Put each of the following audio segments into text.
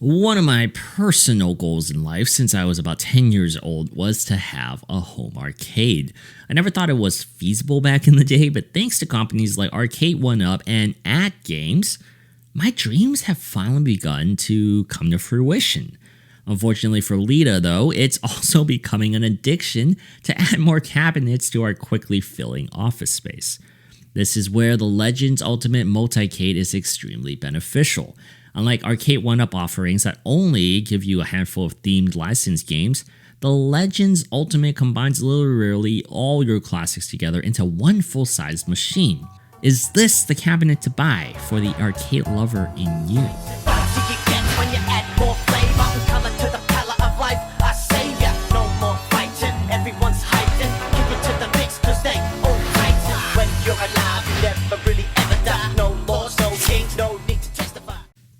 One of my personal goals in life since I was about 10 years old was to have a home arcade. I never thought it was feasible back in the day, but thanks to companies like Arcade 1UP and Atgames, my dreams have finally begun to come to fruition. Unfortunately for Lita, though, it's also becoming an addiction to add more cabinets to our quickly filling office space. This is where the Legends Ultimate Multicade is extremely beneficial. Unlike Arcade 1UP offerings that only give you a handful of themed licensed games, the Legends Ultimate combines literally all your classics together into one full-sized machine. Is this the cabinet to buy for the arcade lover in you?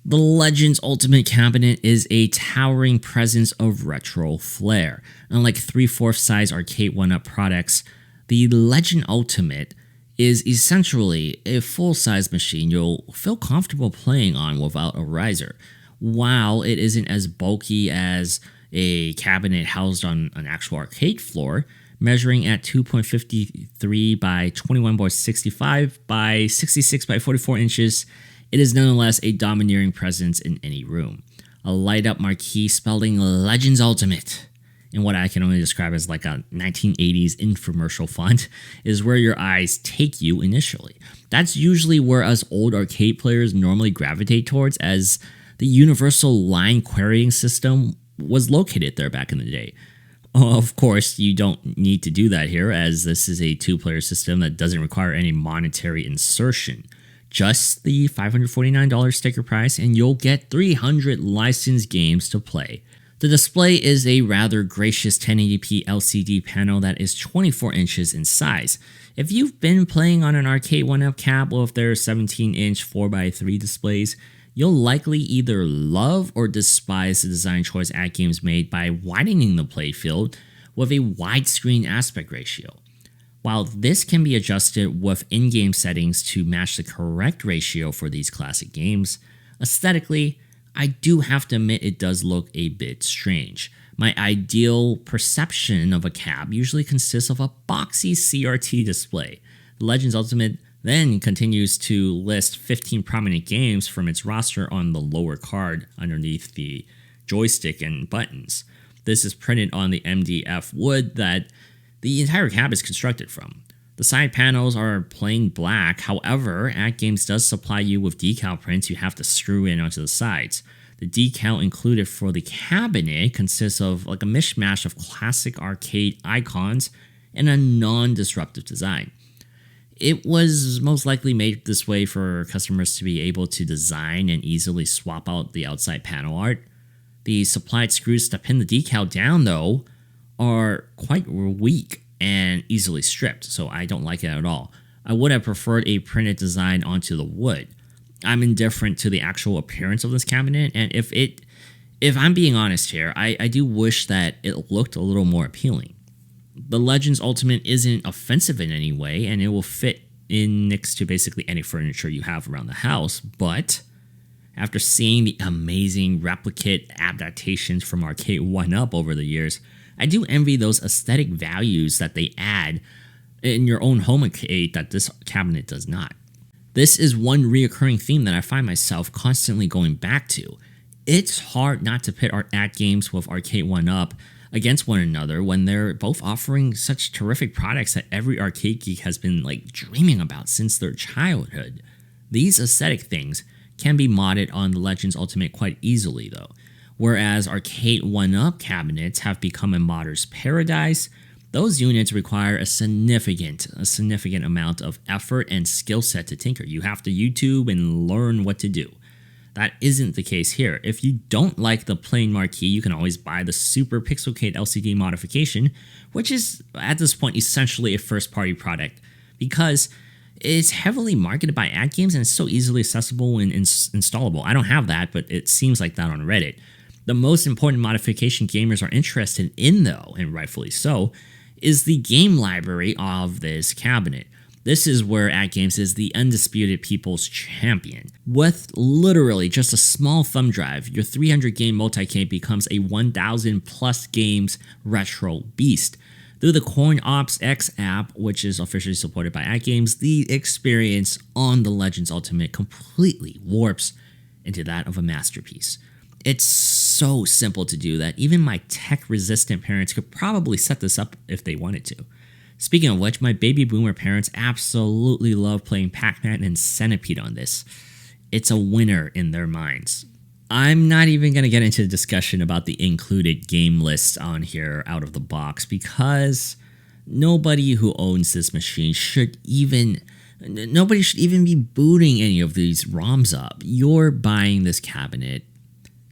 The Legends Ultimate Cabinet is a towering presence of retro flair. Unlike 3/4 size Arcade 1UP products, the Legend Ultimate is essentially a full-size machine you'll feel comfortable playing on without a riser. While it isn't as bulky as a cabinet housed on an actual arcade floor, measuring at 2.53 by 21.65 by 66 by 44 inches, it is nonetheless a domineering presence in any room. A light-up marquee spelling Legends Ultimate in what I can only describe as like a 1980s infomercial font is where your eyes take you initially. That's usually where us old arcade players normally gravitate towards, as the universal line querying system was located there back in the day. Of course, you don't need to do that here, as this is a two-player system that doesn't require any monetary insertion. Just the $549 sticker price, and you'll get 300 licensed games to play. The display is a rather gracious 1080p LCD panel that is 24 inches in size. If you've been playing on an Arcade 1UP cab with their 17-inch 4x3 displays, you'll likely either love or despise the design choice Atgames made by widening the playfield with a widescreen aspect ratio. While this can be adjusted with in-game settings to match the correct ratio for these classic games, aesthetically, I do have to admit it does look a bit strange. My ideal perception of a cab usually consists of a boxy CRT display. The Legends Ultimate then continues to list 15 prominent games from its roster on the lower card underneath the joystick and buttons. This is printed on the MDF wood that the entire cab is constructed from. The side panels are plain black, however, Atgames does supply you with decal prints you have to screw in onto the sides. The decal included for the cabinet consists of like a mishmash of classic arcade icons and a non-disruptive design. It was most likely made this way for customers to be able to design and easily swap out the outside panel art. The supplied screws to pin the decal down, though, are quite weak and easily stripped, so I don't like it at all. I would have preferred a printed design onto the wood. I'm indifferent to the actual appearance of this cabinet, and if I'm being honest here, I do wish that it looked a little more appealing. The Legends Ultimate isn't offensive in any way, and it will fit in next to basically any furniture you have around the house, but after seeing the amazing replicate adaptations from Arcade 1UP over the years, I do envy those aesthetic values that they add in your own home arcade that this cabinet does not. This is one reoccurring theme that I find myself constantly going back to. It's hard not to pit Atgames with Arcade 1UP against one another when they're both offering such terrific products that every arcade geek has been dreaming about since their childhood. These aesthetic things can be modded on the Legends Ultimate quite easily though. Whereas Arcade 1UP cabinets have become a modder's paradise, those units require a significant amount of effort and skill set to tinker. You have to YouTube and learn what to do. That isn't the case here. If you don't like the plain marquee, you can always buy the Super Pixelcade LCD modification, which is at this point essentially a first-party product because it's heavily marketed by Atgames and it's so easily accessible and installable. I don't have that, but it seems like that on Reddit. The most important modification gamers are interested in, though, and rightfully so, is the game library of this cabinet. This is where Atgames is the undisputed people's champion. With literally just a small thumb drive, your 300 game multi-cane becomes a 1000 plus games retro beast. Through the CoinOps X app, which is officially supported by Atgames, the experience on the Legends Ultimate completely warps into that of a masterpiece. It's so simple to do that even my tech-resistant parents could probably set this up if they wanted to. Speaking of which, my baby boomer parents absolutely love playing Pac-Man and Centipede on this. It's a winner in their minds. I'm not even going to get into the discussion about the included game list on here out of the box because nobody who owns this machine should even be booting any of these ROMs up. You're buying this cabinet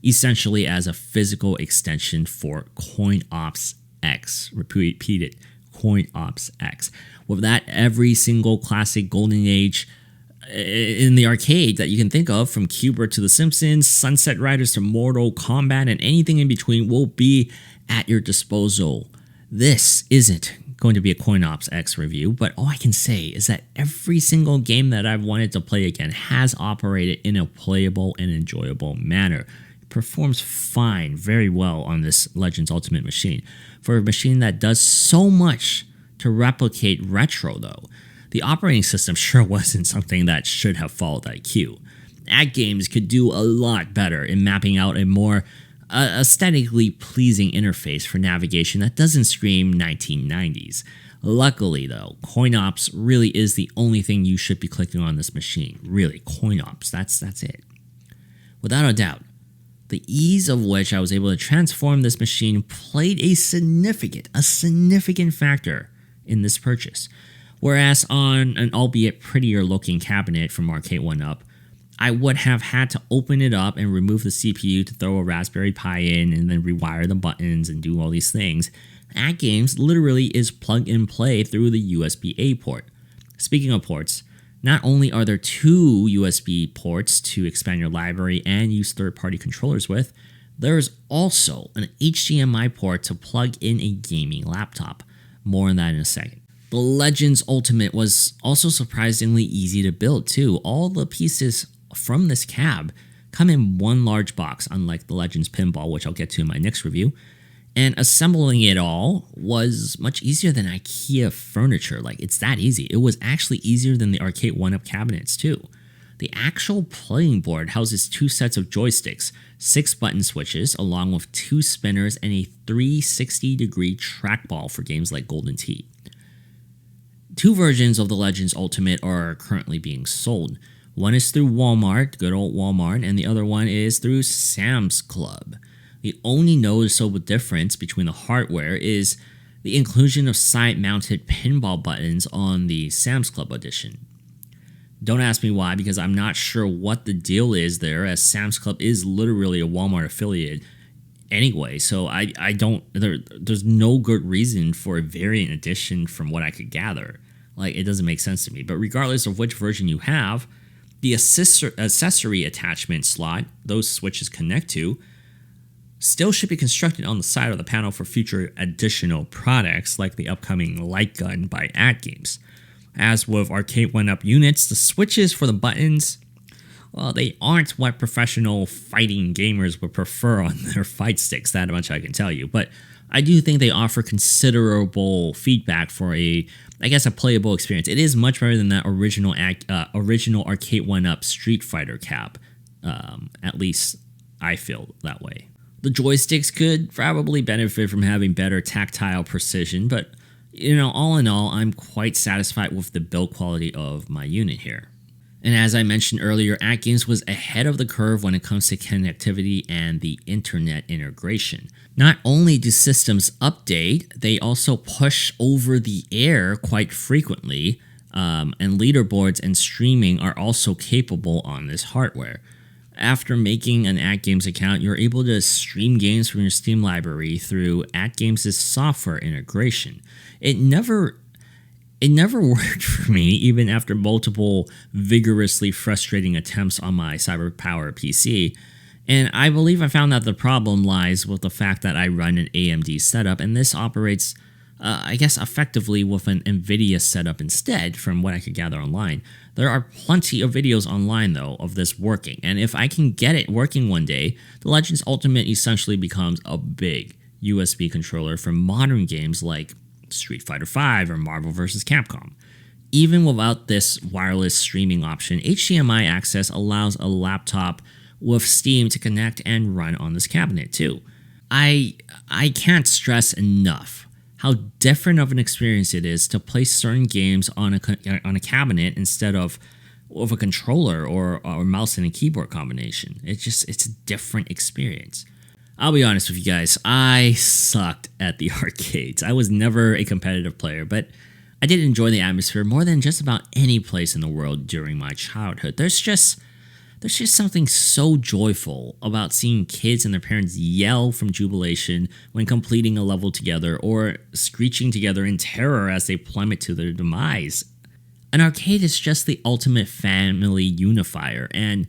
essentially as a physical extension for CoinOps X. Repeat it. CoinOps X. With that, every single classic Golden Age in the arcade that you can think of, from Cuber to The Simpsons, Sunset Riders to Mortal Kombat, and anything in between will be at your disposal. This isn't going to be a CoinOps X review, but all I can say is that every single game that I've wanted to play again has operated in a playable and enjoyable manner. It performs fine, very well on this Legends Ultimate machine. For a machine that does so much to replicate retro though, the operating system sure wasn't something that should have followed that cue. Atgames could do a lot better in mapping out a more aesthetically pleasing interface for navigation that doesn't scream 1990s. Luckily though, CoinOps really is the only thing you should be clicking on this machine. Really, CoinOps, that's it. Without a doubt, the ease of which I was able to transform this machine played a significant factor in this purchase. Whereas on an albeit prettier looking cabinet from Arcade 1-Up, I would have had to open it up and remove the CPU to throw a Raspberry Pi in and then rewire the buttons and do all these things. Atgames literally is plug and play through the USB-A port. Speaking of ports, not only are there 2 USB ports to expand your library and use third-party controllers with, there is also an HDMI port to plug in a gaming laptop. More on that in a second. The Legends Ultimate was also surprisingly easy to build too. All the pieces from this cab come in one large box, unlike the Legends Pinball, which I'll get to in my next review. And assembling it all was much easier than IKEA furniture. Like, it's that easy. It was actually easier than the Arcade 1-Up cabinets too. The actual playing board houses 2 sets of joysticks, 6 button switches, along with 2 spinners and a 360-degree trackball for games like Golden Tee. 2 versions of the Legends Ultimate are currently being sold. One is through Walmart, good old Walmart, and the other one is through Sam's Club. The only noticeable difference between the hardware is the inclusion of side-mounted pinball buttons on the Sam's Club edition. Don't ask me why, because I'm not sure what the deal is there, as Sam's Club is literally a Walmart affiliate anyway, so there's no good reason for a variant edition from what I could gather. Like, it doesn't make sense to me. But regardless of which version you have, the accessory attachment slot those switches connect to still should be constructed on the side of the panel for future additional products like the upcoming light gun by Atgames. As with Arcade 1-Up units, the switches for the buttons, well, they aren't what professional fighting gamers would prefer on their fight sticks, that much I can tell you. But I do think they offer considerable feedback for a playable experience. It is much better than that original Arcade 1-Up Street Fighter cap. At least I feel that way. The joysticks could probably benefit from having better tactile precision, but all in all, I'm quite satisfied with the build quality of my unit here. And as I mentioned earlier, Atgames was ahead of the curve when it comes to connectivity and the internet integration. Not only do systems update, they also push over the air quite frequently, and leaderboards and streaming are also capable on this hardware. After making an Atgames account, you're able to stream games from your Steam library through Atgames' software integration. It never worked for me, even after multiple vigorously frustrating attempts on my CyberPower PC. And I believe I found that the problem lies with the fact that I run an AMD setup, and this operates I guess effectively with an NVIDIA setup instead, from what I could gather online. There are plenty of videos online though of this working, and if I can get it working one day, the Legends Ultimate essentially becomes a big USB controller for modern games like Street Fighter V or Marvel vs. Capcom. Even without this wireless streaming option, HDMI access allows a laptop with Steam to connect and run on this cabinet too. I can't stress enough how different of an experience it is to play certain games on a cabinet instead of with a controller or mouse and a keyboard combination. It's a different experience. I'll be honest with you guys, I sucked at the arcades. I was never a competitive player, but I did enjoy the atmosphere more than just about any place in the world during my childhood. There's just something so joyful about seeing kids and their parents yell from jubilation when completing a level together or screeching together in terror as they plummet to their demise. An arcade is just the ultimate family unifier, and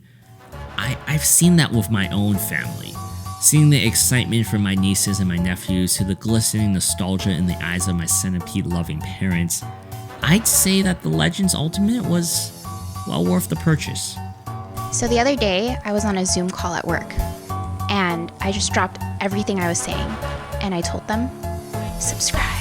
I've seen that with my own family. Seeing the excitement from my nieces and my nephews to the glistening nostalgia in the eyes of my centipede-loving parents, I'd say that the Legends Ultimate was well worth the purchase. So the other day, I was on a Zoom call at work, and I just dropped everything I was saying, and I told them, subscribe.